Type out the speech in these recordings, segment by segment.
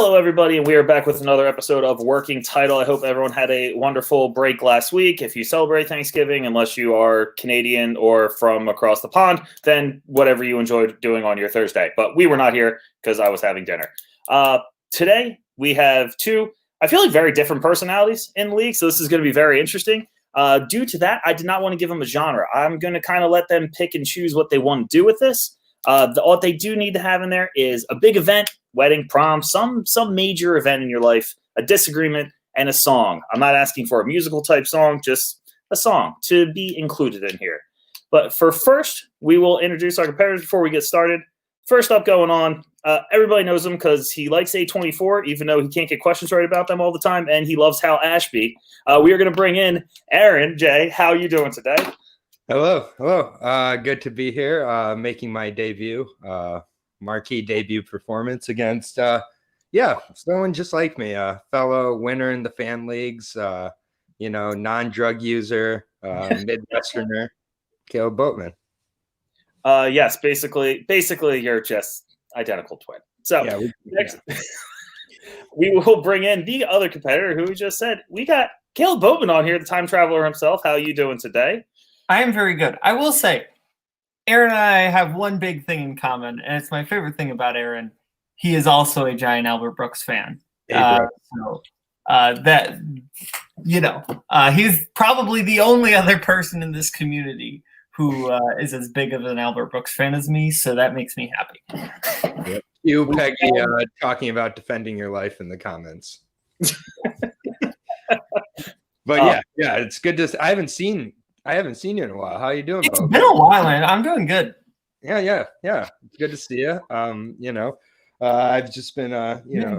Hello, everybody, and we are back with another episode of Working Title. I hope everyone had a wonderful break last week. If you celebrate Thanksgiving, unless you are Canadian or from across the pond, then whatever you enjoyed doing on your Thursday. But we were not here because I was having dinner. Today, we have two, I feel like, very different personalities in the league, so this is going to be very interesting. Due to that, I did not want to give them a genre. I'm going to kind of let them pick and choose what they want to do with this. What they do need to have in there is a big event, wedding, prom, some major event in your life, a disagreement, and a song. I'm not asking for a musical type song, just a song to be included in here. But for first, we will introduce our competitors before we get started. First up going on, everybody knows him because he likes A24, even though he can't get questions right about them all the time, and he loves Hal Ashby. We are going to bring in Aaron. Jay, how are you doing today? Hello. Good to be here, making my debut, marquee debut performance against, someone just like me, a fellow winner in the fan leagues, non-drug user, Midwesterner, Caleb Boatman. Yes, basically, you're just identical twin. So next, we will bring in the other competitor who we just said. We got Caleb Boatman on here, the time traveler himself. How are you doing today? I am very good. I will say, Aaron and I have one big thing in common, and it's my favorite thing about Aaron. He is also a giant Albert Brooks fan. He's probably the only other person in this community who is as big of an Albert Brooks fan as me, so that makes me happy. Yep. You, Peggy, talking about defending your life in the comments. But it's good to. I haven't seen you in a while. How are you doing? It's been a while, man. I'm doing good. Yeah. It's good to see you. I've just been,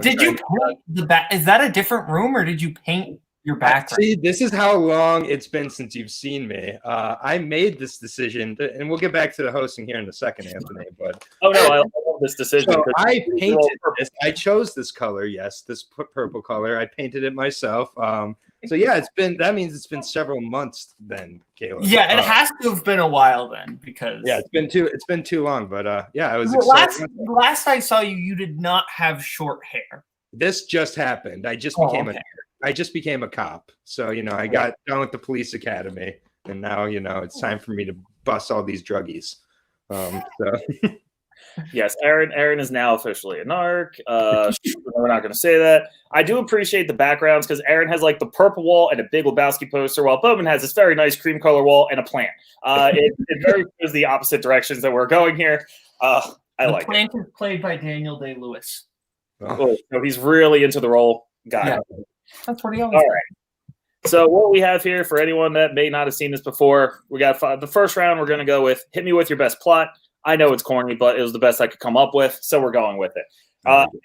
Did you paint the back? Is that a different room, or did you paint your background? See, this is how long it's been since you've seen me. I made this decision, and we'll get back to the hosting here in a second, Anthony. But I love this decision. So I painted this. I chose this color. Yes, this purple color. I painted it myself. So yeah, that means it's been several months then, Caleb. Yeah, it has to have been a while then, because it's been too long. But I was excited. Last I saw you, you did not have short hair. This just happened. I just became a cop. So I got done with the police academy, and now it's time for me to bust all these druggies. Yes, Aaron is now officially a narc. We're not going to say that. I do appreciate the backgrounds because Aaron has like the purple wall and a big Lebowski poster, while Boatman has this very nice cream color wall and a plant. It very shows the opposite directions that we're going here. The plant is played by Daniel Day-Lewis. Oh, so he's really into the role. Got it. That's what he always does. All right. So what we have here, for anyone that may not have seen this before, we got the first round. We're going to go with hit me with your best plot. I know it's corny, but it was the best I could come up with, so we're going with it.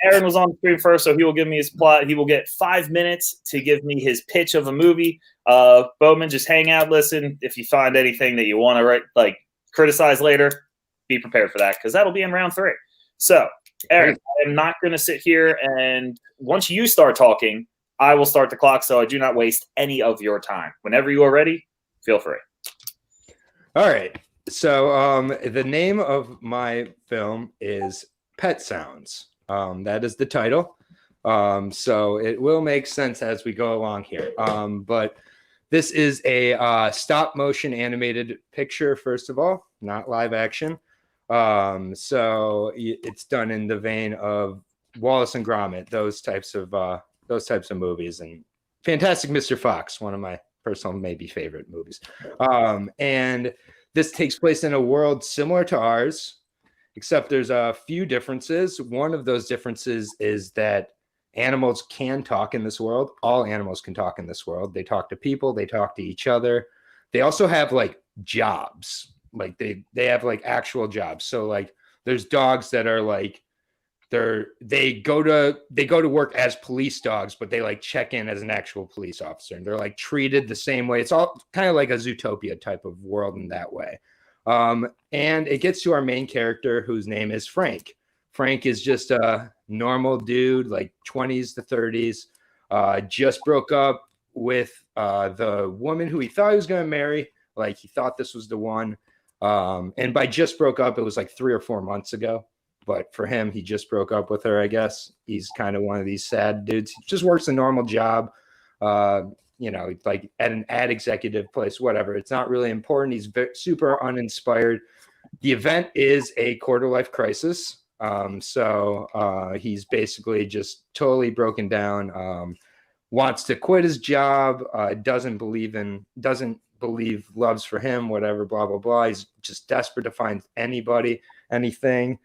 Aaron was on the screen first, so he will give me his plot. He will get 5 minutes to give me his pitch of a movie. Boatman, just hang out, listen. If you find anything that you want to criticize later, be prepared for that, because that'll be in round 3. So, Aaron, I am not going to sit here, and once you start talking, I will start the clock, so I do not waste any of your time. Whenever you are ready, feel free. All right. So the name of my film is Pet Sounds. That is the title. So it will make sense as we go along here. But this is a stop motion animated picture, first of all, not live action. So it's done in the vein of Wallace and Gromit, those types of movies, and Fantastic Mr. Fox, one of my personal maybe favorite movies. And this takes place in a world similar to ours, except there's a few differences. One of those differences is that animals can talk in this world. All animals can talk in this world. They talk to people. They talk to each other. They also have jobs. They have actual jobs. So there's dogs that are they go to work as police dogs, but they check in as an actual police officer, and they're treated the same way. It's all kind of like a Zootopia type of world in that way. And it gets to our main character, whose name is Frank. Frank is just a normal dude, 20s to 30s, just broke up with the woman who he thought he was going to marry. He thought this was the one. And by just broke up, it was 3 or 4 months ago. but for him, he just broke up with her, I guess. He's kind of one of these sad dudes. He just works a normal job, like at an ad executive place, whatever. It's not really important. He's super uninspired. The event is a quarter life crisis. So he's basically just totally broken down, wants to quit his job, doesn't believe love's for him, whatever, blah, blah, blah. He's just desperate to find anybody, anything.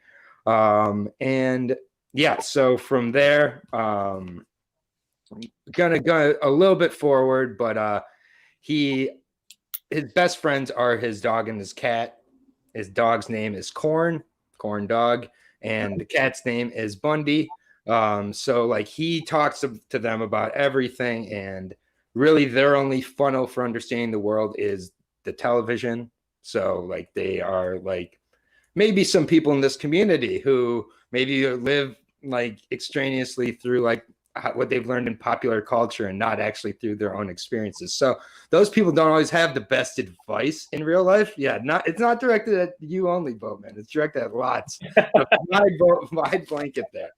And yeah, so from there, gonna go a little bit forward, but his best friends are his dog and his cat. His dog's name is Corn Dog, and the cat's name is Bundy. So like he talks to them about everything, and really their only funnel for understanding the world is the television. So like they are like maybe some people in this community who maybe live like extraneously through like what they've learned in popular culture and not actually through their own experiences. So those people don't always have the best advice in real life. Yeah, it's not directed at you only, Boatman. It's directed at lots. Wide blanket there.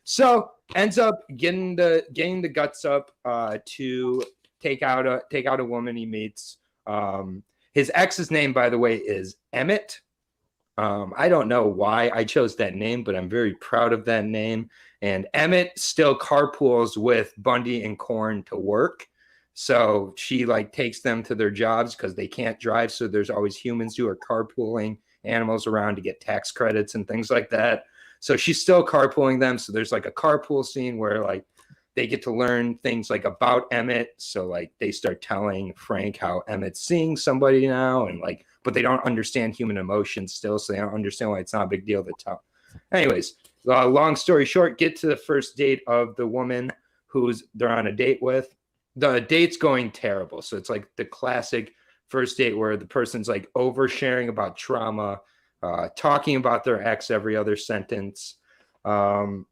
So ends up getting the guts up to take out a woman he meets. His ex's name, by the way, is Emmett. I don't know why I chose that name, but I'm very proud of that name. And Emmett still carpools with Bundy and Corn to work. So she like takes them to their jobs because they can't drive. So there's always humans who are carpooling animals around to get tax credits and things like that. So she's still carpooling them. So there's like a carpool scene where like they get to learn things like about Emmett. So like they start telling Frank how Emmett's seeing somebody now, and like, but they don't understand human emotions still. So they don't understand why it's not a big deal to tell. Anyways, long story short, get to the first date of the woman they're on a date with. The date's going terrible. So it's like the classic first date where the person's like oversharing about trauma, talking about their ex every other sentence. And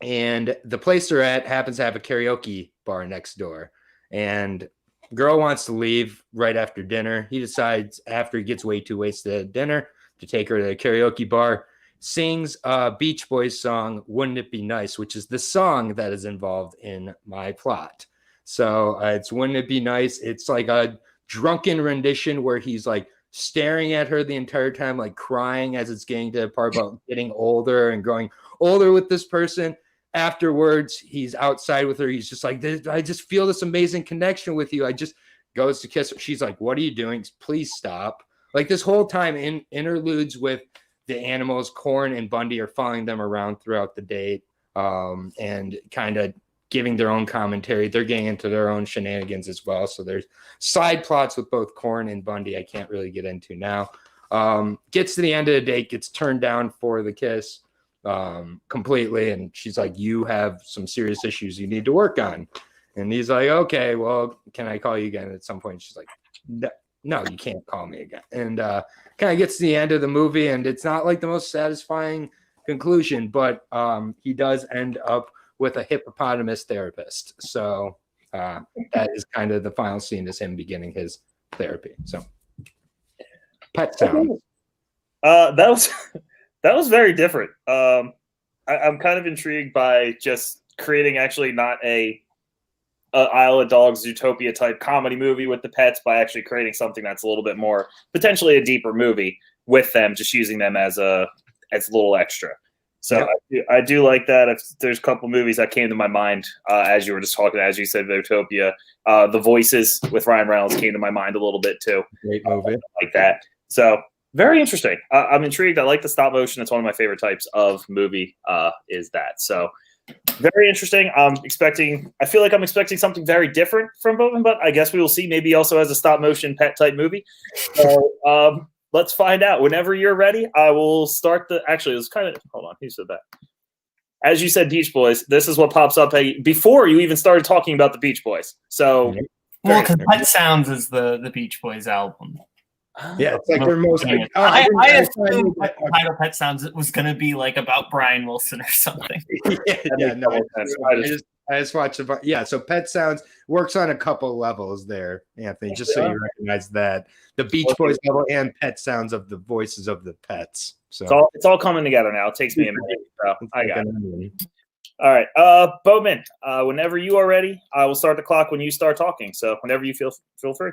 the place they're at happens to have a karaoke bar next door. And girl wants to leave right after dinner. He decides after he gets way too wasted at dinner to take her to the karaoke bar. Sings a Beach Boys song, Wouldn't It Be Nice, which is the song that is involved in my plot. So it's Wouldn't It Be Nice? It's like a drunken rendition where he's like staring at her the entire time, like crying as it's getting to the part about getting older and growing older with this person. Afterwards, he's outside with her. He's just like, I just feel this amazing connection with you. I just goes to kiss her. She's like, what are you doing? Please stop. Like this whole time in interludes with the animals, Corn and Bundy are following them around throughout the date, and kind of giving their own commentary. They're getting into their own shenanigans as well. So there's side plots with both Corn and Bundy I can't really get into now. Gets to the end of the date, gets turned down for the kiss completely. And she's like, you have some serious issues you need to work on. And he's like, okay, well, can I call you again at some point? She's like, no, you can't call me again. And kind of gets to the end of the movie, and it's not like the most satisfying conclusion, but he does end up with a hippopotamus therapist. So that is kind of the final scene, is him beginning his therapy. So Pet Sounds. That was very different. I'm kind of intrigued by just creating actually not a Isle of Dogs Zootopia type comedy movie with the pets, by actually creating something that's a little bit more potentially a deeper movie with them, just using them as a little extra. So yeah. I do like that. There's a couple movies that came to my mind as you were just talking, as you said, Zootopia. The Voices with Ryan Reynolds came to my mind a little bit too. Great movie. Like that. So very interesting. I'm intrigued. I like the stop motion. It's one of my favorite types of movie is that. So very interesting. I feel like I'm expecting something very different from Boatman, but I guess we will see. Maybe also as a stop motion pet type movie. So let's find out. Whenever you're ready, I will start actually, it was kind of, hold on, who said that? As you said, Beach Boys, this is what pops up before you even started talking about the Beach Boys. So, well, because Pet Sounds is the Beach Boys album. Yeah, it's like their most. I assumed the title Pet Sounds was going to be like about Brian Wilson or something. No. I just watched it. Yeah, so Pet Sounds works on a couple levels there, Anthony, just so you recognize that. The Beach Boys level and Pet Sounds of the voices of the pets. So it's all coming together now. It takes me a minute. So I got it. All right. Boatman, whenever you are ready, I will start the clock when you start talking. So whenever you feel free.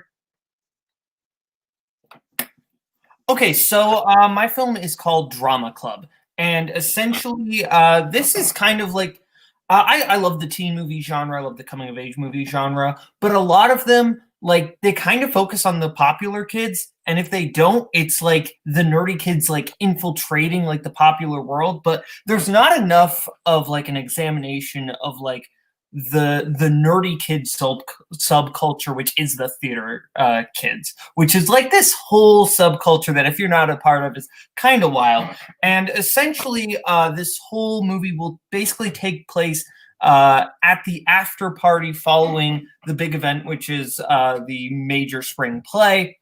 Okay, so my film is called Drama Club. And essentially, this is kind of like, I love the teen movie genre, I love the coming of age movie genre, but a lot of them, like, they kind of focus on the popular kids, and if they don't, it's like the nerdy kids like infiltrating like the popular world, but there's not enough of like an examination of like the nerdy kid subculture, which is the theater kids, which is like this whole subculture that if you're not a part of is kind of wild. And essentially, this whole movie will basically take place at the after party following the big event, which is the major spring play,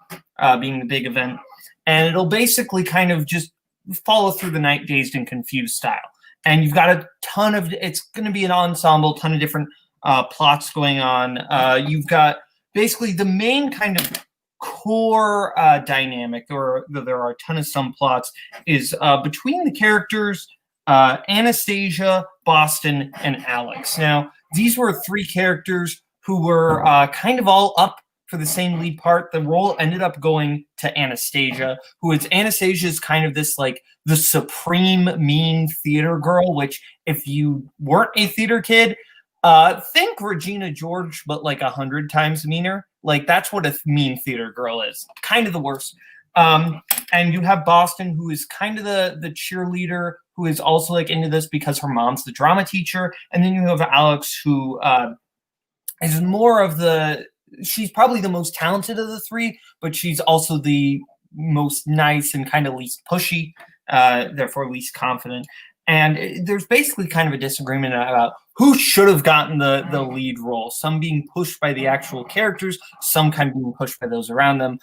being the big event. And it'll basically kind of just follow through the night, dazed and confused style. And you've got a ton of, it's going to be an ensemble, ton of different plots going on. You've got basically the main kind of core dynamic, or there are a ton of subplots, is between the characters Anastasia, Boston, and Alex. Now, these were three characters who were kind of all up for the same lead part. The role ended up going to Anastasia, Anastasia is kind of this like the supreme mean theater girl, which if you weren't a theater kid, think Regina George, but like 100 times meaner. Like that's what a mean theater girl is. Kind of the worst. And you have Boston, who is kind of the cheerleader, who is also like into this because her mom's the drama teacher. And then you have Alex, who is more of she's probably the most talented of the three, but she's also the most nice and kind of least pushy, therefore least confident. And there's basically kind of a disagreement about who should have gotten the lead role. Some being pushed by the actual characters, some kind of being pushed by those around them.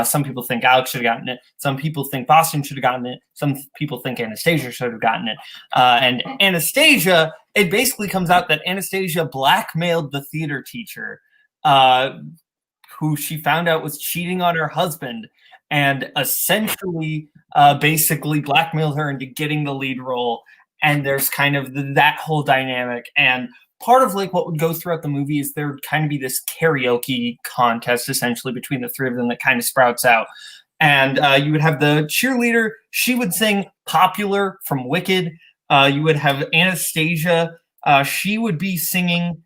Some people think Alex should have gotten it. Some people think Boston should have gotten it. Some people think Anastasia should have gotten it. And Anastasia, it basically comes out that Anastasia blackmailed the theater teacher, who she found out was cheating on her husband, and essentially basically blackmailed her into getting the lead role. And there's kind of that whole dynamic. And part of like what would go throughout the movie is there would kind of be this karaoke contest essentially between the three of them that kind of sprouts out. And you would have the cheerleader. She would sing Popular from Wicked. You would have Anastasia. She would be singing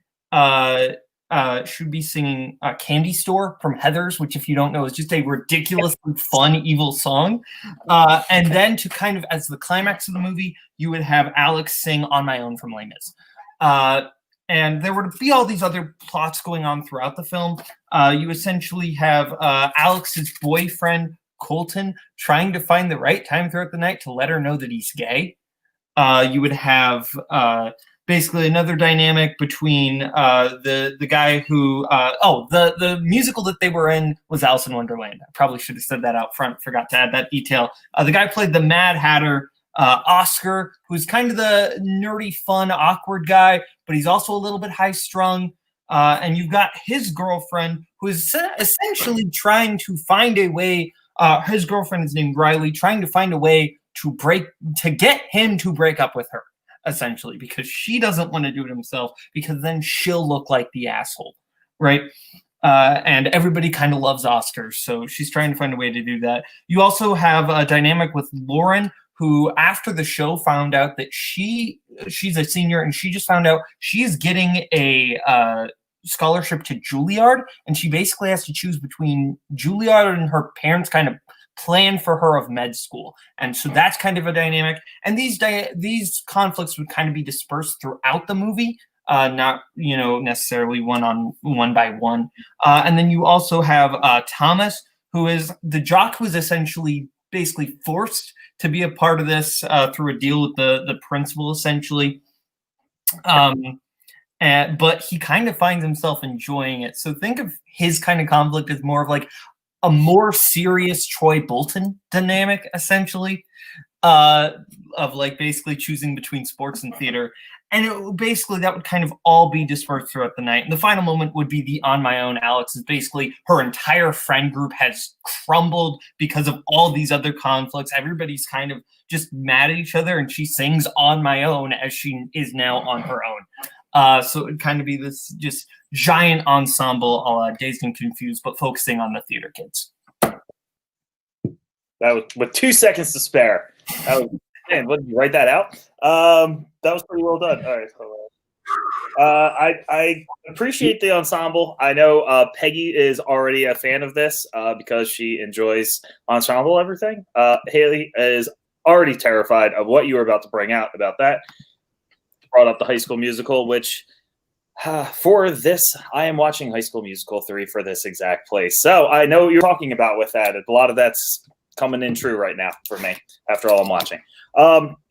Candy Store from Heathers, which if you don't know is just a ridiculously fun evil song. And then to kind of as the climax of the movie, you would have Alex sing On My Own from Les Mis. And there would be all these other plots going on throughout the film. You essentially have Alex's boyfriend Colton trying to find the right time throughout the night to let her know that he's gay. You would have basically another dynamic between the guy who the musical that they were in was Alice in Wonderland. I probably should have said that out front, forgot to add that detail. The guy played the Mad Hatter, Oscar, who's kind of the nerdy, fun, awkward guy, but he's also a little bit high strung. And you've got his girlfriend, who is essentially trying to find a way. His girlfriend is named Riley, trying to find a way to get him to break up with her, essentially, because she doesn't want to do it himself, because then she'll look like the asshole, right? And everybody kind of loves Oscars, so she's trying to find a way to do that. You also have a dynamic with Lauren, who after the show found out that she's a senior, and she just found out she's getting a scholarship to Juilliard, and she basically has to choose between Juilliard and her parents kind of plan for her of med school. And so that's kind of a dynamic. And these conflicts would kind of be dispersed throughout the movie, not necessarily one by one. And then you also have Thomas, who is the jock who is essentially basically forced to be a part of this through a deal with the principal, essentially. But he kind of finds himself enjoying it. So think of his kind of conflict as more of like a more serious Troy Bolton dynamic, essentially. of like basically choosing between sports and theater. And basically that would kind of all be dispersed throughout the night. And the final moment would be the On My Own. Alex is basically her entire friend group has crumbled because of all these other conflicts. Everybody's kind of just mad at each other, and she sings On My Own as she is now on her own. So it would kind of be this just giant ensemble, Dazed and Confused, but focusing on the theater kids. That was with 2 seconds to spare. That was, man, what, did you write that out? That was pretty well done. All right. I appreciate the ensemble. I know Peggy is already a fan of this because she enjoys ensemble everything. Haley is already terrified of what you were about to bring out about that. Brought up the High School Musical, which for this, I am watching High School Musical 3 for this exact place. So I know what you're talking about with that. A lot of that's coming in true right now for me after all I'm watching.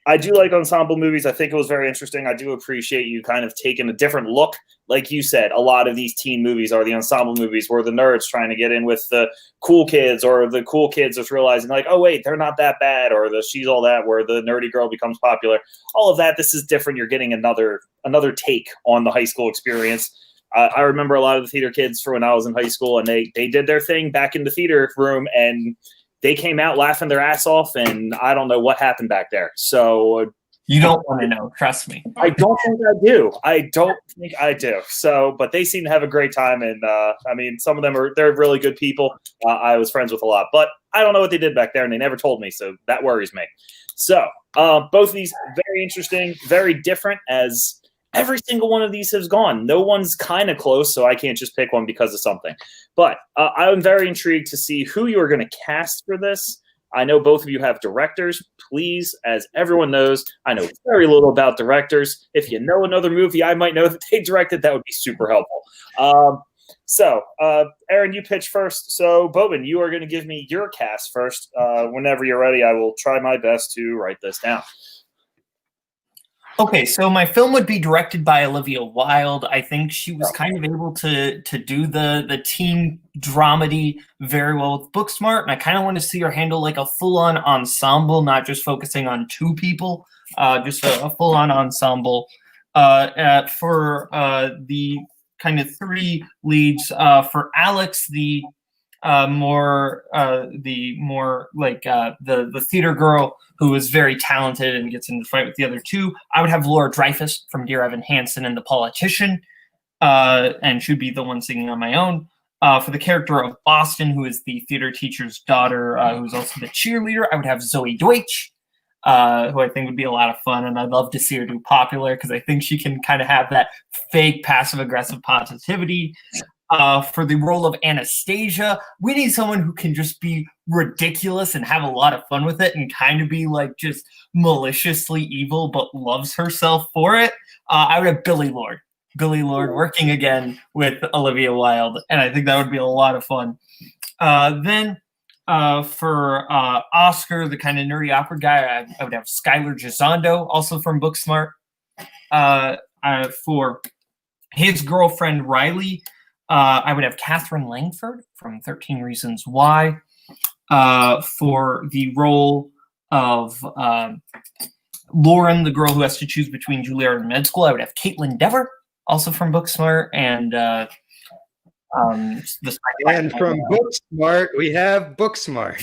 I do like ensemble movies. I think it was very interesting. I do appreciate you kind of taking a different look. Like you said, a lot of these teen movies are the ensemble movies where the nerds trying to get in with the cool kids, or the cool kids just realizing like, oh, wait, they're not that bad, or the she's all that, where the nerdy girl becomes popular. All of that, this is different. You're getting another take on the high school experience. I remember a lot of the theater kids from when I was in high school, and they did their thing back in the theater room, and they came out laughing their ass off, and I don't know what happened back there. So you don't want to know, trust me. I don't think I do. I don't think I do. So, but they seem to have a great time, and I mean, some of them they're really good people. I was friends with a lot, but I don't know what they did back there, and they never told me, so that worries me. So, both of these very interesting, very different, as every single one of these has gone. No one's kind of close, so I can't just pick one because of something. But I'm very intrigued to see who you are going to cast for this. I know both of you have directors. Please, as everyone knows, I know very little about directors. If you know another movie I might know that they directed, that would be super helpful. So, Aaron, you pitch first. So, Boatman, you are going to give me your cast first. Whenever you're ready, I will try my best to write this down. Okay, so my film would be directed by Olivia Wilde. I think she was kind of able to do the teen dramedy very well with Booksmart, and I kind of want to see her handle like a full-on ensemble, not just focusing on two people, just a full-on ensemble. For the kind of three leads, for Alex, the more like the theater girl who is very talented and gets into the fight with the other two. I would have Laura Dreyfus from Dear Evan Hansen and The Politician, and she'd be the one singing On My Own. For the character of Boston, who is the theater teacher's daughter, who's also the cheerleader, I would have Zoe Deutsch, who I think would be a lot of fun, and I'd love to see her do Popular because I think she can kind of have that fake passive-aggressive positivity. For the role of Anastasia, we need someone who can just be ridiculous and have a lot of fun with it and kind of be like just maliciously evil but loves herself for it. I would have Billy Lord working again with Olivia Wilde, and I think that would be a lot of fun. Then for Oscar, the kind of nerdy awkward guy, I would have Skylar Gisondo, also from Booksmart. For his girlfriend Riley, I would have Catherine Langford from 13 Reasons Why. For the role of Lauren, the girl who has to choose between Juilliard and med school, I would have Caitlin Dever, also from Booksmart. And from Booksmart, we have Booksmart.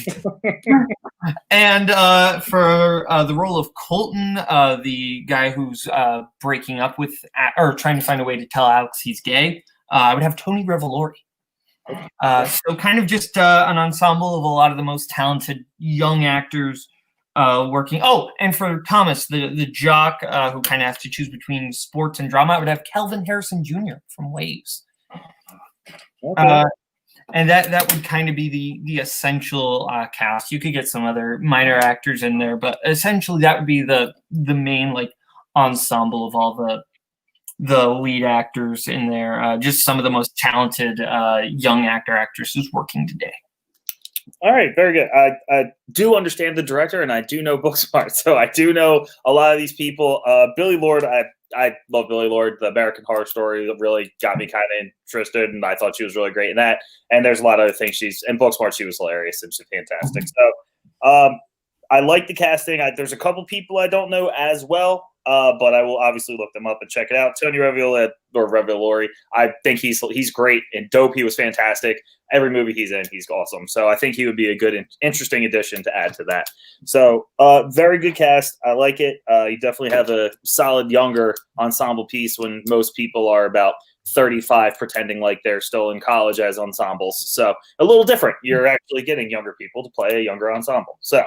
And for the role of Colton, the guy who's breaking up with or trying to find a way to tell Alex he's gay, I would have Tony Revolori. So kind of just an ensemble of a lot of the most talented young actors working. Oh, and for Thomas, the jock who kind of has to choose between sports and drama, I would have Kelvin Harrison Jr. from Waves. Okay. And that would kind of be the essential cast. You could get some other minor actors in there, but essentially that would be the main like ensemble of all the lead actors in there. Just some of the most talented young actresses working today. All right, very good. I do understand the director, and I do know Booksmart, so I do know a lot of these people. Billy Lord, I love Billy Lord. The American Horror Story really got me kind of interested, and I thought she was really great in that. And there's a lot of other things in Booksmart, she was hilarious and she's fantastic. So I like the casting. There's a couple people I don't know as well, but I will obviously look them up and check it out. Tony Revolori, I think he's great and dope. He was fantastic. Every movie he's in, he's awesome. So I think he would be a good, interesting addition to add to that. So very good cast. I like it. You definitely have a solid younger ensemble piece when most people are about 35 pretending like they're still in college as ensembles. So a little different. You're actually getting younger people to play a younger ensemble. So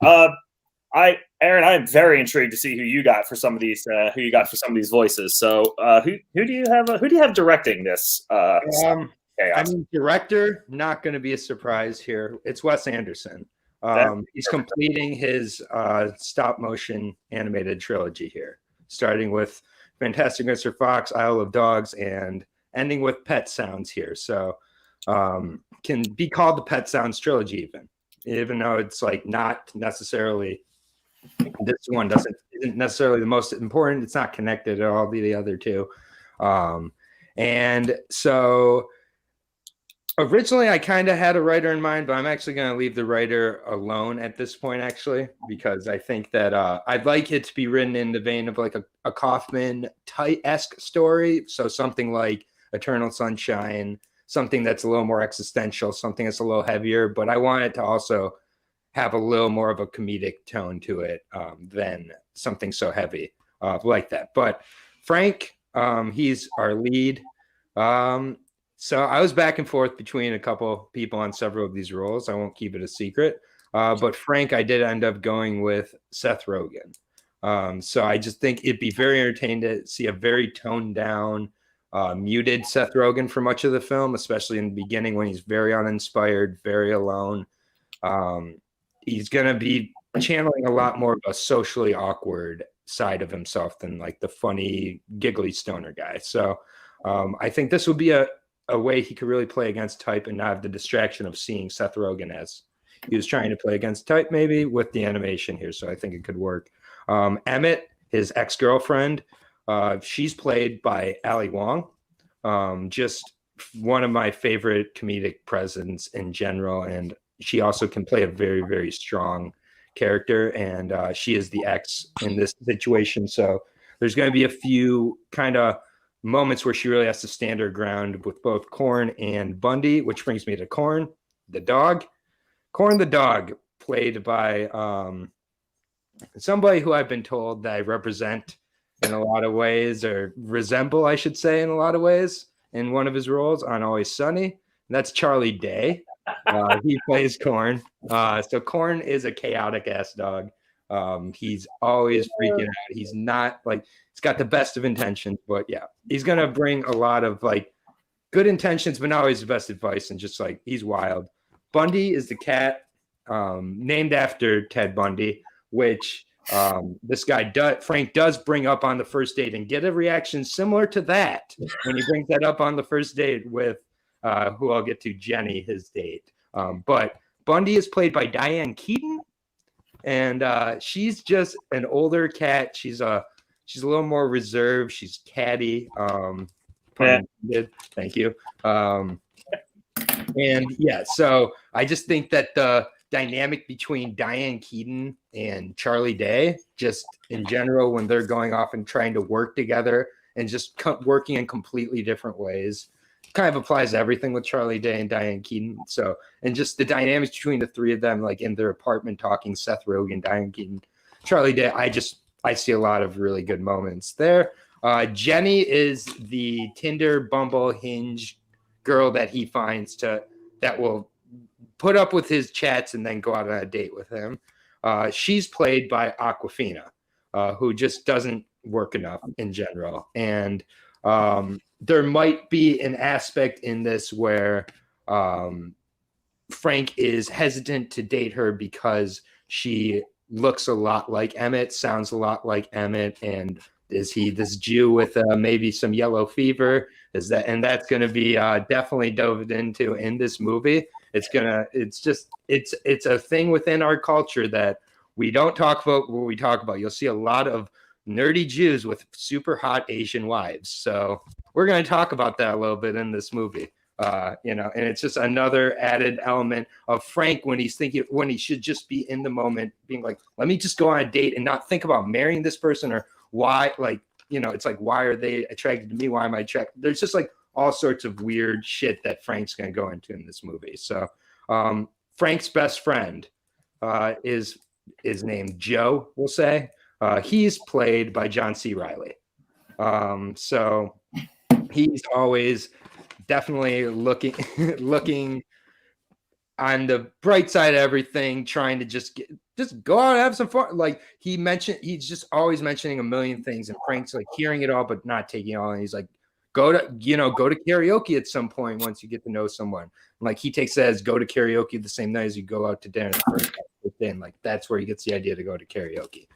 Aaron, I'm very intrigued to see who you got for some of these voices. So who do you have directing this? I mean, director, not going to be a surprise here. It's Wes Anderson. He's completing his stop motion animated trilogy here, starting with Fantastic Mr. Fox, Isle of Dogs, and ending with Pet Sounds here. So can be called the Pet Sounds trilogy, even though it's like not necessarily, this one isn't necessarily the most important. It's not connected at all to the other two. And so originally I kind of had a writer in mind, but I'm actually going to leave the writer alone at this point, actually, because I think that I'd like it to be written in the vein of like a Kaufman-esque story. So something like Eternal Sunshine, something that's a little more existential, something that's a little heavier, but I want it to also have a little more of a comedic tone to it than something so heavy like that. But Frank, he's our lead. So I was back and forth between a couple people on several of these roles. I won't keep it a secret. But Frank, I did end up going with Seth Rogen. So I just think it'd be very entertaining to see a very toned down, muted Seth Rogen for much of the film, especially in the beginning when he's very uninspired, very alone. He's going to be channeling a lot more of a socially awkward side of himself than like the funny, giggly stoner guy. So I think this would be a way he could really play against type and not have the distraction of seeing Seth Rogen as he was trying to play against type, maybe with the animation here. So I think it could work. Emmett, his ex-girlfriend, she's played by Ali Wong. Just one of my favorite comedic presence in general. And she also can play a very, very strong character. And she is the ex in this situation. So there's going to be a few kind of moments where she really has to stand her ground with both Korn and Bundy, which brings me to Korn, the dog. Korn, the dog, played by somebody who I've been told that I represent in a lot of ways, or resemble, I should say, in a lot of ways, in one of his roles on Always Sunny. And that's Charlie Day. He plays Korn. So Korn is a chaotic ass dog. He's always freaking out. He's not like, he's got the best of intentions, but yeah, he's going to bring a lot of like good intentions, but not always the best advice. And just like, he's wild. Bundy is the cat, named after Ted Bundy, which this guy, Frank, does bring up on the first date and get a reaction similar to that when he brings that up on the first date with who I'll get to, Jenny, his date. But Bundy is played by Diane Keaton, and she's just an older cat. She's a little more reserved. She's catty. Thank you. And yeah, so I just think that the dynamic between Diane Keaton and Charlie Day, just in general, when they're going off and trying to work together and just working in completely different ways, kind of applies to everything with Charlie Day and Diane Keaton. So, and just the dynamics between the three of them, like in their apartment talking, Seth Rogen, Diane Keaton, Charlie Day, I see a lot of really good moments there. Jenny is the Tinder, Bumble, Hinge girl that he finds that will put up with his chats and then go out on a date with him. She's played by Awkwafina, who just doesn't work enough in general. And there might be an aspect in this where Frank is hesitant to date her because she looks a lot like Emmett, sounds a lot like Emmett, and is he this Jew with maybe some yellow fever? And that's going to be definitely dove into in this movie. It's a thing within our culture that we don't talk about what we talk about. You'll see a lot of nerdy Jews with super hot Asian wives. So we're going to talk about that a little bit in this movie. And it's just another added element of Frank when he's thinking, when he should just be in the moment, being like, let me just go on a date and not think about marrying this person or why, it's like, why are they attracted to me? Why am I attracted? There's just like all sorts of weird shit that Frank's going to go into in this movie. So Frank's best friend is named Joe, we'll say. He's played by John C. Reilly. So he's always definitely looking on the bright side of everything, trying to just go out and have some fun. Like he's just always mentioning a million things, and Frank's like hearing it all but not taking it all. And he's like, go to karaoke at some point once you get to know someone. And like he takes that as go to karaoke the same night as you go out to dinner the first night. Then like that's where he gets the idea to go to karaoke.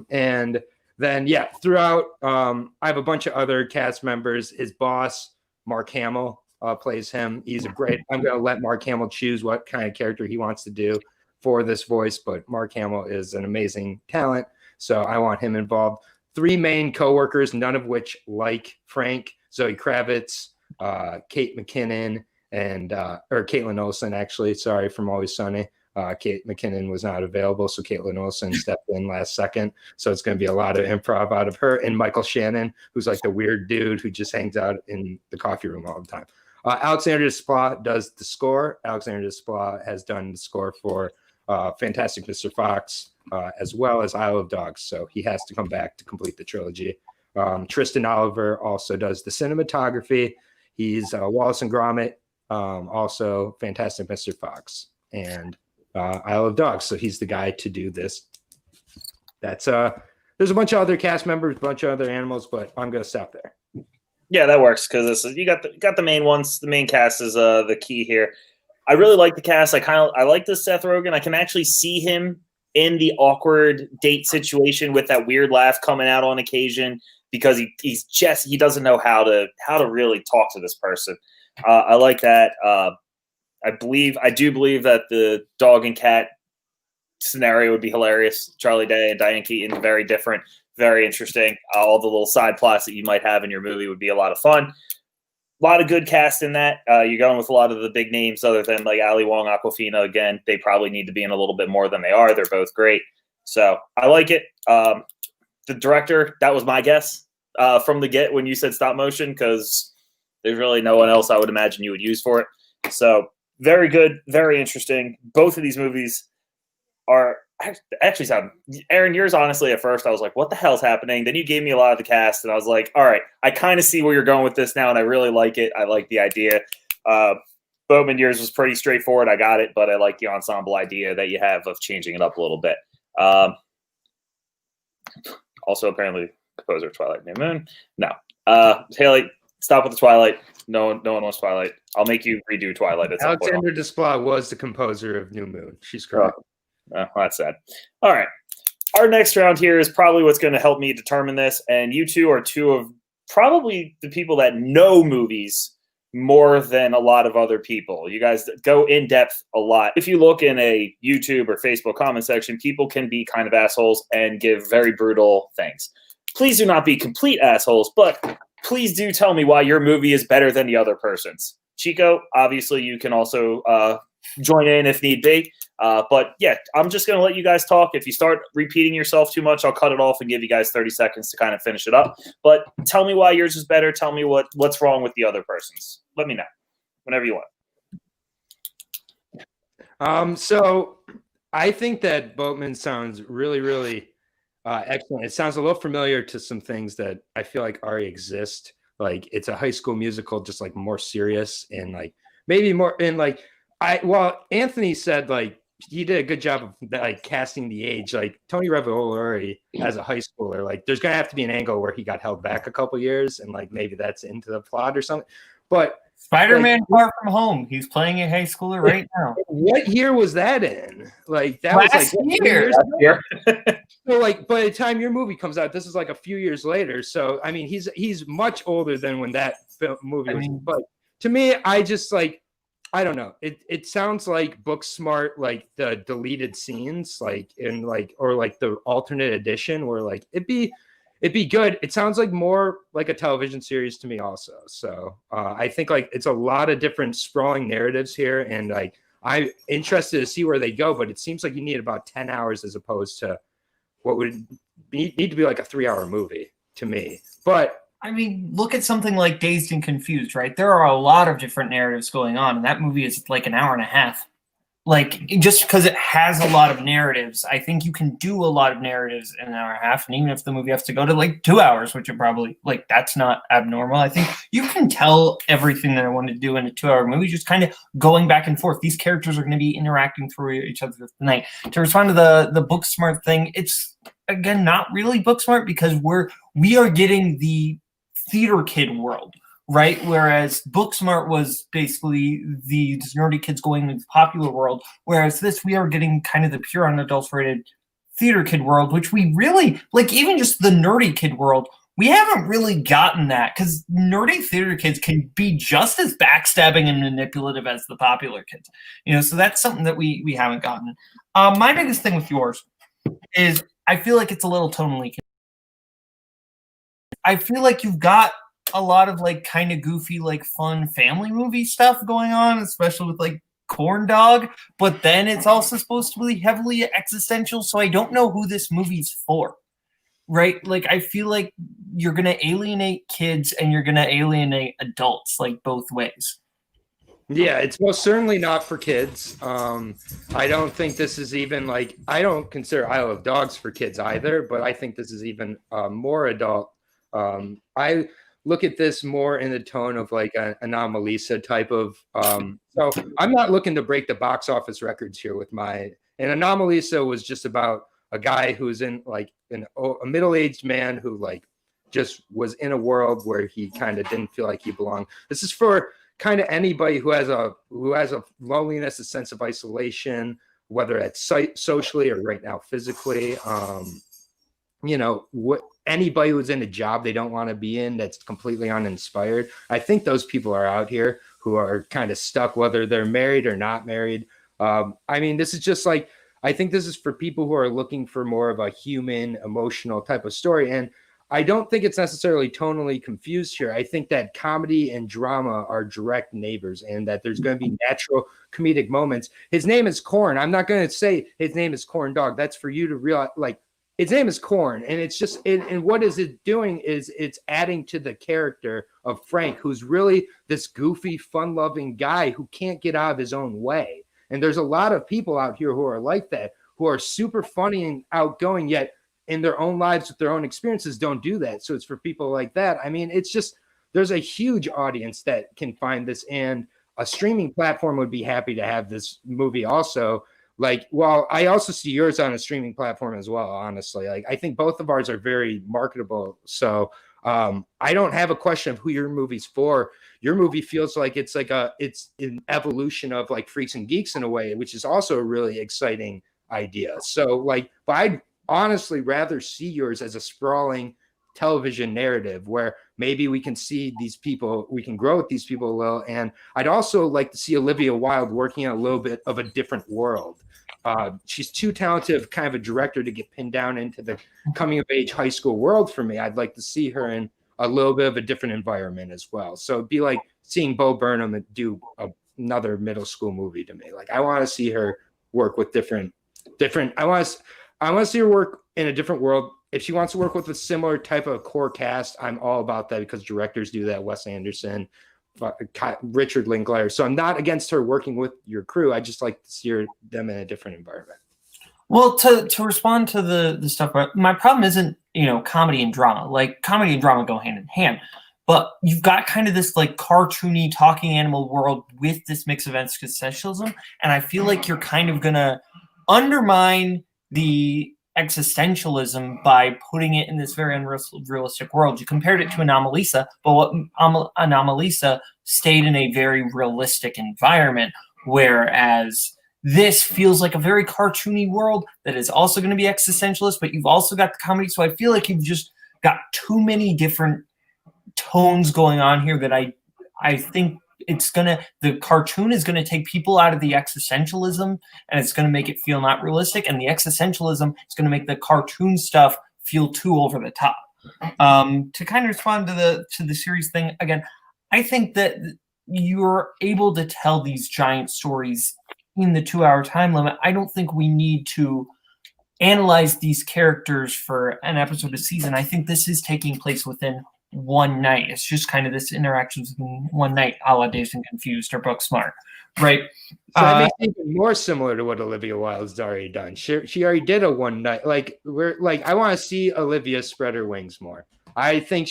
And then throughout, I have a bunch of other cast members. His boss, Mark Hamill, plays him. I'm going to let Mark Hamill choose what kind of character he wants to do for this voice, but Mark Hamill is an amazing talent, so I want him involved. 3 main coworkers, none of which like Frank: Zoe Kravitz, Kate McKinnon, and or Caitlin Olsen, actually. Sorry, from Always Sunny. Kate McKinnon was not available, so Caitlin Olsen stepped in last second. So it's going to be a lot of improv out of her. And Michael Shannon, who's like the weird dude who just hangs out in the coffee room all the time. Alexander Desplat does the score. Alexander Desplat has done the score for Fantastic Mr. Fox, as well as Isle of Dogs. So he has to come back to complete the trilogy. Tristan Oliver also does the cinematography. He's Wallace and Gromit, also Fantastic Mr. Fox, and Isle of Dogs. So he's the guy to do this. That's there's a bunch of other cast members, a bunch of other animals, but I'm going to stop there. Yeah, that works because you got the main ones. The main cast is the key here. I really like the cast. I like this Seth Rogen. I can actually see him in the awkward date situation with that weird laugh coming out on occasion because he doesn't know how to really talk to this person. I like that. I do believe that the dog and cat scenario would be hilarious. Charlie Day and Diane Keaton, very different, very interesting. All the little side plots that you might have in your movie would be a lot of fun. A lot of good cast in that. You're going with a lot of the big names other than like Ali Wong, Awkwafina. Again, they probably need to be in a little bit more than they are. They're both great. So I like it. The director, that was my guess from the get when you said stop motion, because there's really no one else I would imagine you would use for it. So very good, very interesting. Both of these movies are actually sound. Aaron, yours honestly at first I was like, what the hell's happening? Then you gave me a lot of the cast, and I was like, all right, I kind of see where you're going with this now, and I really like it. I like the idea. Boatman, yours was pretty straightforward. I got it, but I like the ensemble idea that you have of changing it up a little bit. Also, apparently, composer Twilight New Moon. No, Haley, stop with the Twilight. No one wants Twilight. I'll make you redo Twilight at some point. Alexander Desplat was the composer of New Moon. She's correct. That's sad. All right. Our next round here is probably what's going to help me determine this. And you two are two of probably the people that know movies more than a lot of other people. You guys go in depth a lot. If you look in a YouTube or Facebook comment section, people can be kind of assholes and give very brutal things. Please do not be complete assholes, but please do tell me why your movie is better than the other person's. Chico, obviously you can also join in if need be. But yeah, I'm just going to let you guys talk. If you start repeating yourself too much, I'll cut it off and give you guys 30 seconds to kind of finish it up. But tell me why yours is better. Tell me what's wrong with the other person's. Let me know whenever you want. So I think that Boatman sounds really, really excellent. It sounds a little familiar to some things that I feel like already exist. Like it's a High School Musical, just like more serious and like maybe more in like Anthony said like he did a good job of like casting the age. Like Tony Revolori as a high schooler, like there's gonna have to be an angle where he got held back a couple years and like maybe that's into the plot or something. But Spider-Man Far From Home, he's playing a high schooler right now. What year was that in? Like that Last was like year. So like by the time your movie comes out, this is like a few years later. So I mean he's much older than when that movie was. But to me, I just like I don't know. It sounds like Booksmart, like the deleted scenes, like in like or like the alternate edition, where like it'd be good. It sounds like more like a television series to me also. So I think like it's a lot of different sprawling narratives here, and like I'm interested to see where they go, but it seems like you need about 10 hours as opposed to what would need to be like a 3-hour movie to me. But I mean, look at something like Dazed and Confused, right? There are a lot of different narratives going on, and that movie is like an hour and a half. Like, just because it has a lot of narratives, I think you can do a lot of narratives in an hour and a half. And even if the movie has to go to like 2 hours, which it probably, like, that's not abnormal. I think you can tell everything that I want to do in a 2-hour movie, just kind of going back and forth. These characters are going to be interacting through each other tonight. To respond to the book smart thing, it's, again, not really book smart because we are getting the theater kid world, right? Whereas Booksmart was basically these nerdy kids going into the popular world. Whereas this, we are getting kind of the pure unadulterated theater kid world, which we really, like, even just the nerdy kid world, we haven't really gotten that, because nerdy theater kids can be just as backstabbing and manipulative as the popular kids. So that's something that we haven't gotten. My biggest thing with yours is I feel like it's a little tonally. I feel like you've got a lot of like kind of goofy, like fun family movie stuff going on, especially with like Corn Dog, but then it's also supposed to be heavily existential. So I don't know who this movie's for, right? Like, I feel like you're going to alienate kids and you're going to alienate adults, like both ways. Yeah, it's most certainly not for kids. I don't think this is even like, I don't consider Isle of Dogs for kids either, but I think this is even more adult. I look at this more in the tone of like an Anomalisa type of. So I'm not looking to break the box office records here with my. And Anomalisa was just about a guy who's in like a middle-aged man who like just was in a world where he kind of didn't feel like he belonged. This is for kind of anybody who has a loneliness, a sense of isolation, whether it's socially or right now physically. Anybody who's in a job they don't want to be in, that's completely uninspired. I think those people are out here who are kind of stuck, whether they're married or not married. This is just like, I think this is for people who are looking for more of a human, emotional type of story. And I don't think it's necessarily tonally confused here. I think that comedy and drama are direct neighbors, and that there's going to be natural comedic moments. His name is Corn. I'm not going to say his name is Corn Dog. That's for you to realize, like, his name is Corn, and it's just, and what is it doing is it's adding to the character of Frank, who's really this goofy, fun-loving guy who can't get out of his own way. And there's a lot of people out here who are like that, who are super funny and outgoing, yet in their own lives with their own experiences don't do that. So it's for people like that. I mean, it's just, there's a huge audience that can find this, and a streaming platform would be happy to have this movie also. Like, well, I also see yours on a streaming platform as well, honestly. Like, I think both of ours are very marketable. So I don't have a question of who your movie's for. Your movie feels like it's an evolution of like Freaks and Geeks in a way, which is also a really exciting idea. So like, but I'd honestly rather see yours as a sprawling television narrative where maybe we can see these people, we can grow with these people a little. And I'd also like to see Olivia Wilde working in a little bit of a different world. She's too talented kind of a director to get pinned down into the coming of age high school world for me. I'd like to see her in a little bit of a different environment as well. So it'd be like seeing Bo Burnham do another middle school movie to me. Like, I want to see her work with different. I want to see her work in a different world. If she wants to work with a similar type of core cast, I'm all about that, because directors do that. Wes Anderson, Richard Linklater. So I'm not against her working with your crew. I just like to see them in a different environment. Well, to respond to the stuff, my problem isn't, comedy and drama. Like, comedy and drama go hand in hand. But you've got kind of this like cartoony talking animal world with this mix of existentialism. And I feel like you're kind of going to undermine the existentialism by putting it in this very unrealistic world. You compared it to Anomalisa, but what Anomalisa stayed in a very realistic environment, whereas this feels like a very cartoony world that is also going to be existentialist, but you've also got the comedy. So I feel like you've just got too many different tones going on here that I think the cartoon is going to take people out of the existentialism, and it's going to make it feel not realistic. And the existentialism is going to make the cartoon stuff feel too over the top. To kind of respond to the series thing again, I think that you're able to tell these giant stories in the 2-hour time limit. I don't think we need to analyze these characters for an episode a season. I think this is taking place within one night. It's just kind of this interactions within one night, a la Dazed and Confused or Booksmart, right? So that makes it even more similar to what Olivia Wilde's already done. She already did a one night. I want to see Olivia spread her wings more. I think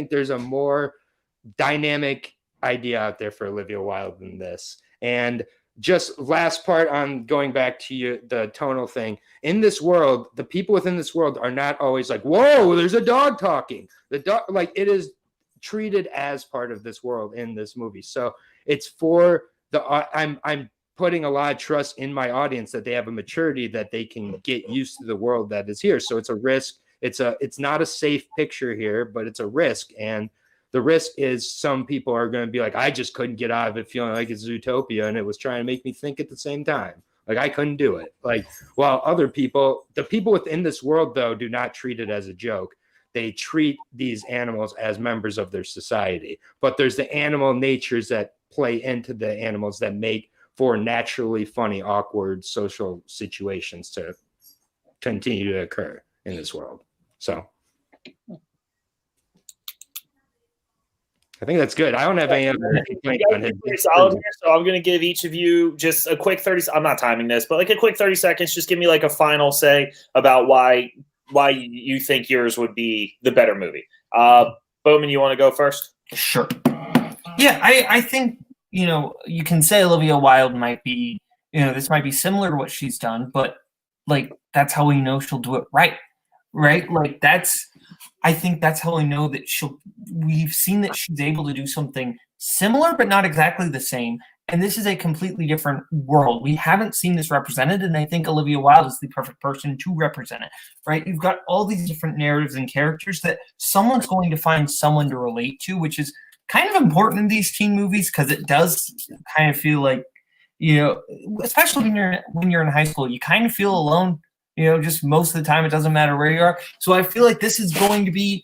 there's a more dynamic idea out there for Olivia Wilde than this. And just last part on going back to the tonal thing. In this world, the people within this world are not always like, whoa, there's a dog talking. The dog, like, it is treated as part of this world in this movie. So it's for the I'm putting a lot of trust in my audience that they have a maturity that they can get used to the world that is here. So it's a risk. It's not a safe picture here, but it's a risk. And the risk is some people are going to be like, I just couldn't get out of it feeling like it's Zootopia, and it was trying to make me think at the same time. Like, I couldn't do it. Like, while other people, the people within this world, though, do not treat it as a joke. They treat these animals as members of their society. But there's the animal natures that play into the animals that make for naturally funny, awkward social situations to continue to occur in this world. So I think that's good. I don't have any other complaints on him. Solid here, so I'm going to give each of you just a quick 30. I'm not timing this, but like a quick 30 seconds. Just give me like a final say about why you think yours would be the better movie. Boatman, you want to go first? Sure. Yeah, I think, you can say Olivia Wilde might be, this might be similar to what she's done, but like, that's how we know she'll do it right? Like, I think that's how we know that we've seen that she's able to do something similar, but not exactly the same. And this is a completely different world. We haven't seen this represented, and I think Olivia Wilde is the perfect person to represent it, right? You've got all these different narratives and characters that someone's going to find someone to relate to, which is kind of important in these teen movies because it does kind of feel like, especially when you're in high school, you kind of feel alone. Just most of the time, it doesn't matter where you are. So I feel like this is going to be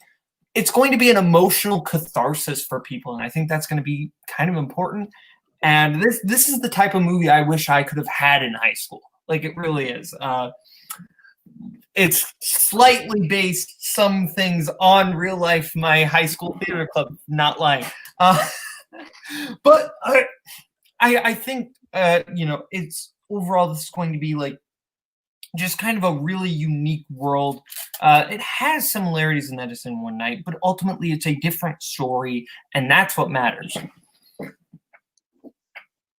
an emotional catharsis for people. And I think that's going to be kind of important. And this is the type of movie I wish I could have had in high school. Like, it really is. It's slightly based some things on real life, my high school theater club, not lying. But I think, it's overall, this is going to be like, just kind of a really unique world. It has similarities in that it's in one night, but ultimately it's a different story, and that's what matters.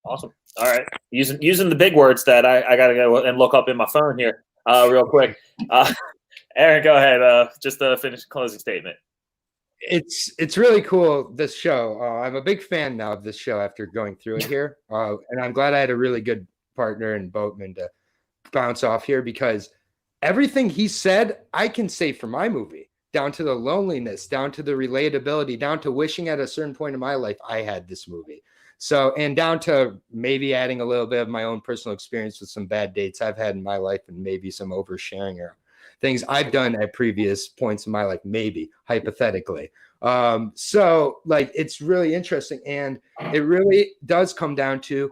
Awesome. All right. Using the big words that I got to go and look up in my phone here real quick. Aaron, go ahead. Just to finish the closing statement. It's really cool, this show. I'm a big fan now of this show after going through it here. And I'm glad I had a really good partner in Boatman to bounce off here, because everything he said I can say for my movie, down to the loneliness, down to the relatability, down to wishing at a certain point in my life I had this movie. So, and down to maybe adding a little bit of my own personal experience with some bad dates I've had in my life, and maybe some oversharing or things I've done at previous points in my life, maybe hypothetically. So like, it's really interesting, and it really does come down to,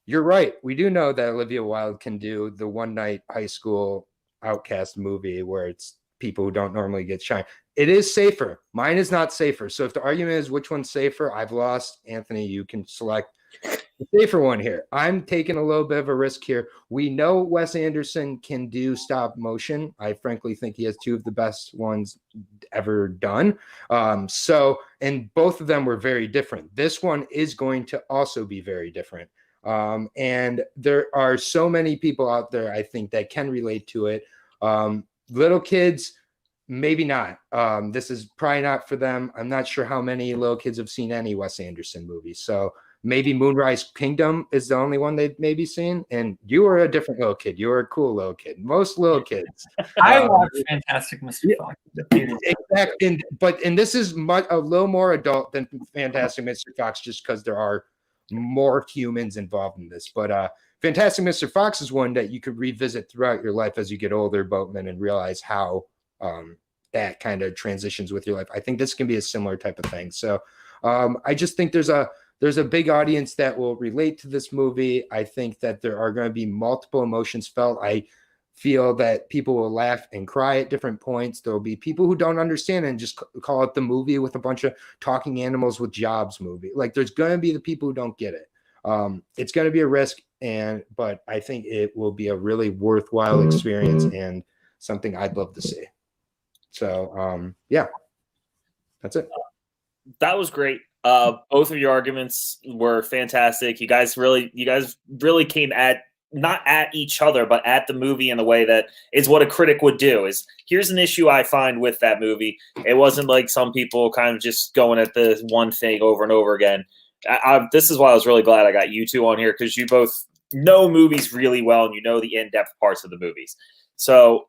you're right. We do know that Olivia Wilde can do the one night high school outcast movie where it's people who don't normally get shine. It is safer. Mine is not safer. So if the argument is which one's safer, I've lost. Anthony, you can select the safer one here. I'm taking a little bit of a risk here. We know Wes Anderson can do stop motion. I frankly think he has two of the best ones ever done. And both of them were very different. This one is going to also be very different. And there are so many people out there, I think, that can relate to it. Little kids, maybe not. This is probably not for them. I'm not sure how many little kids have seen any Wes Anderson movies. So maybe Moonrise Kingdom is the only one they've maybe seen. And you were a different little kid. You were a cool little kid. Most little kids. I watched Fantastic Mr. Fox. Exactly. And this is a little more adult than Fantastic Mr. Fox, just because there are more humans involved in this. But Fantastic Mr. Fox is one that you could revisit throughout your life as you get older, Boatman, and realize how that kind of transitions with your life. I think this can be a similar type of thing. So I just think there's a big audience that will relate to this movie. I think that there are going to be multiple emotions felt. I feel that people will laugh and cry at different points. There will be people who don't understand and just call it the movie with a bunch of talking animals with jobs movie. Like, there's going to be the people who don't get it. It's going to be a risk, but I think it will be a really worthwhile experience and something I'd love to see. So yeah, that's it. That was great. Both of your arguments were fantastic. You guys really came at, not at each other, but at the movie in the way that is what a critic would do. Is, here's an issue I find with that movie. It wasn't like some people kind of just going at the one thing over and over again. This is why I was really glad I got you two on here, because you both know movies really well and you know the in-depth parts of the movies. So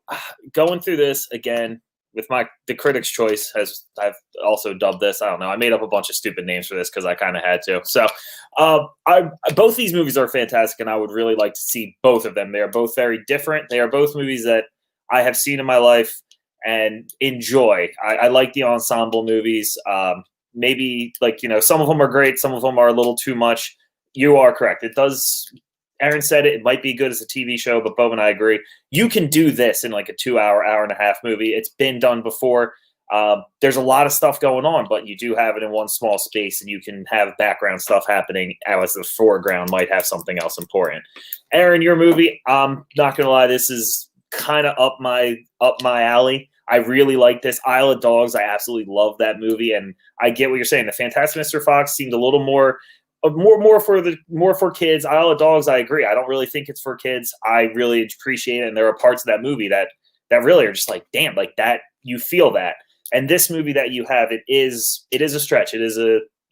going through this again with the critic's choice, as I've also dubbed this, I don't know, I made up a bunch of stupid names for this because I kind of had to. So both these movies are fantastic, and I would really like to see both of them. They are both very different. They are both movies that I have seen in my life and enjoy. I like the ensemble movies. Maybe, like, some of them are great, some of them are a little too much. You are correct. It does. Aaron said it might be good as a TV show, but Bob and I agree. You can do this in like a 2 hour, hour and a half movie. It's been done before. There's a lot of stuff going on, but you do have it in one small space, and you can have background stuff happening as the foreground might have something else important. Aaron, your movie, I'm not going to lie, this is kind of up my alley. I really like this. Isle of Dogs, I absolutely love that movie, and I get what you're saying. The Fantastic Mr. Fox seemed a little more for kids. Isle of Dogs, I agree. I don't really think it's for kids. I really appreciate it, and there are parts of that movie that really are just like, damn, like that, you feel that. And this movie that you have, it is a stretch. It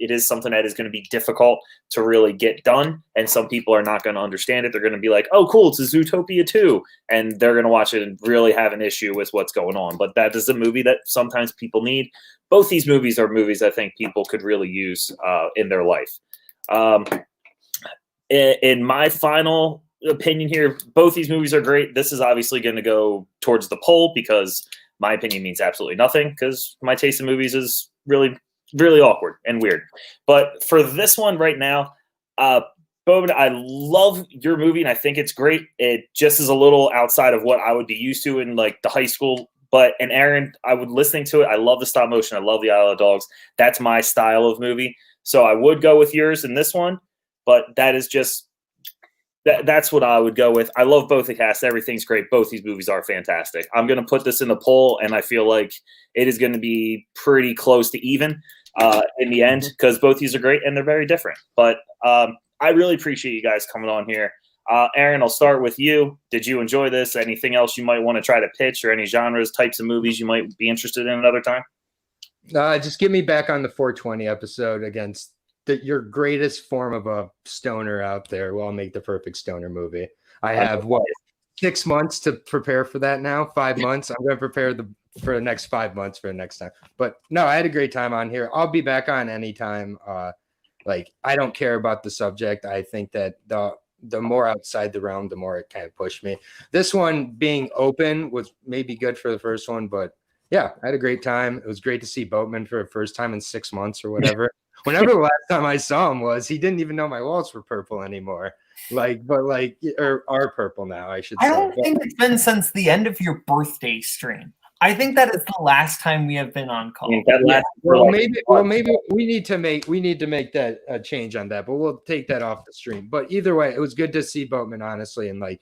is something that is going to be difficult to really get done, and some people are not going to understand it. They're going to be like, oh, cool, it's a Zootopia 2, and they're going to watch it and really have an issue with what's going on. But that is a movie that sometimes people need. Both these movies are movies I think people could really use in their life. In my final opinion here, both these movies are great. This is obviously going to go towards the poll because my opinion means absolutely nothing, because my taste in movies is really, really awkward and weird. But for this one right now, Boatman, I love your movie and I think it's great. It just is a little outside of what I would be used to in like the high school. And Aaron, I would listening to it. I love the stop motion. I love the Isle of Dogs. That's my style of movie. So I would go with yours in this one, but that is just that's what I would go with. I love both the cast. Everything's great. Both these movies are fantastic. I'm going to put this in the poll, and I feel like it is going to be pretty close to even in the end, because both these are great and they're very different. But I really appreciate you guys coming on here. Aaron, I'll start with you. Did you enjoy this? Anything else you might want to try to pitch, or any genres, types of movies you might be interested in another time? Just get me back on the 420 episode against your greatest form of a stoner out there. Will make the perfect stoner movie. I have 6 months to prepare for that now. 5 months. I'm going to prepare for the next 5 months for the next time. But no, I had a great time on here. I'll be back on anytime. Like, I don't care about the subject. I think that the more outside the realm, the more it kind of pushed me. This one being open was maybe good for the first one, but yeah, I had a great time. It was great to see Boatman for the first time in 6 months or whatever. Whenever the last time I saw him was, he didn't even know my walls were purple anymore. Or are purple now, I should say. I don't think it's been since the end of your birthday stream. I think that is the last time we have been on call. Maybe we need to make that a change on that, but we'll take that off the stream. But either way, it was good to see Boatman, honestly, and like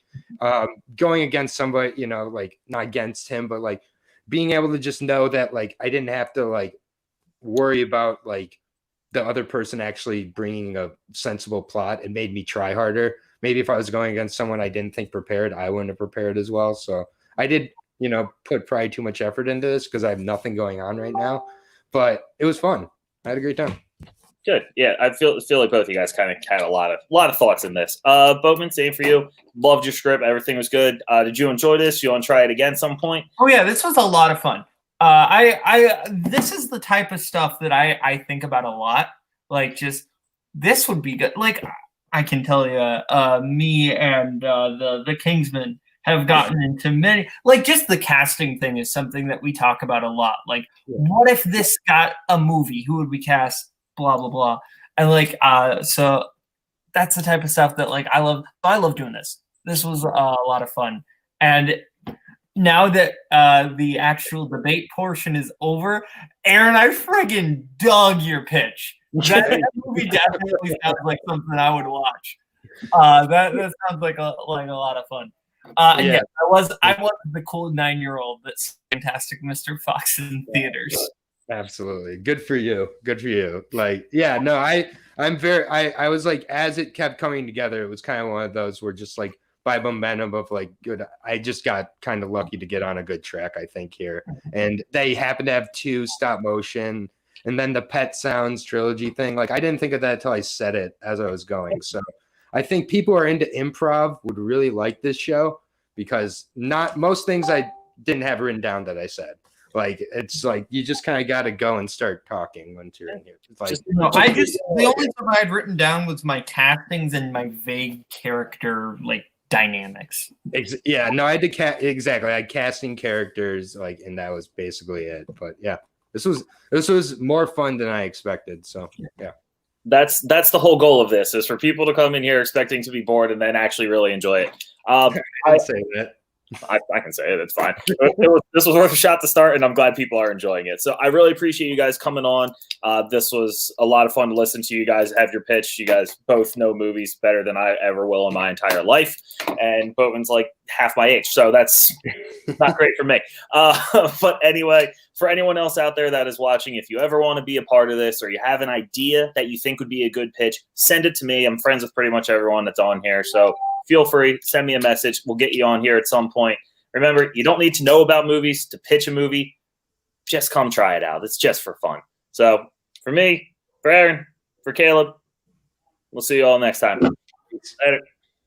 going against somebody, like not against him, but like being able to just know that like I didn't have to like worry about like the other person actually bringing a sensible plot. It made me try harder. Maybe if I was going against someone I didn't think prepared, I wouldn't have prepared as well. So I did, put probably too much effort into this because I have nothing going on right now. But it was fun. I had a great time. Good. Yeah, I feel like both of you guys kind of had a lot of thoughts in this. Boatman, same for you. Loved your script. Everything was good. Did you enjoy this? You want to try it again some point? Oh yeah, this was a lot of fun. This is the type of stuff that I think about a lot. Like, just this would be good. Like, I can tell you, me and the Kingsman have gotten into many, like, just the casting thing is something that we talk about a lot. Like, what if this got a movie? Who would we cast? Blah blah blah. And like, so that's the type of stuff that like I love. I love doing this. This was a lot of fun. And now that the actual debate portion is over, Aaron, I friggin' dug your pitch. That movie definitely sounds like something I would watch. That sounds like a lot of fun. Yeah, I was the cool 9-year-old that's Fantastic Mr. Fox in theaters. Absolutely. Good for you. Good for you. Like, yeah, no, I was like, as it kept coming together, it was kind of one of those where just like by momentum of like good, I just got kind of lucky to get on a good track, I think, here. And they happen to have 2 stop motion and then the Pet Sounds trilogy thing. Like, I didn't think of that until I said it as I was going. So I think people who are into improv would really like this show because not most things I didn't have written down that I said. Like, it's like you just kind of got to go and start talking once you're in here. It's like, the only stuff I had written down was my castings and my vague character like dynamics. Yeah, no, I had to exactly. I had casting characters, like, and that was basically it. But yeah, this was more fun than I expected. So yeah. That's the whole goal of this, is for people to come in here expecting to be bored and then actually really enjoy it. I say that. I can say it. It's fine. This was worth a shot to start, and I'm glad people are enjoying it. So I really appreciate you guys coming on. This was a lot of fun to listen to. You guys have your pitch. You guys both know movies better than I ever will in my entire life. And Boatman's like half my age, so that's not great for me. But anyway, for anyone else out there that is watching, if you ever want to be a part of this or you have an idea that you think would be a good pitch, send it to me. I'm friends with pretty much everyone that's on here, so feel free, send me a message. We'll get you on here at some point. Remember, you don't need to know about movies to pitch a movie. Just come try it out. It's just for fun. So for me, for Aaron, for Caleb, we'll see you all next time. Later.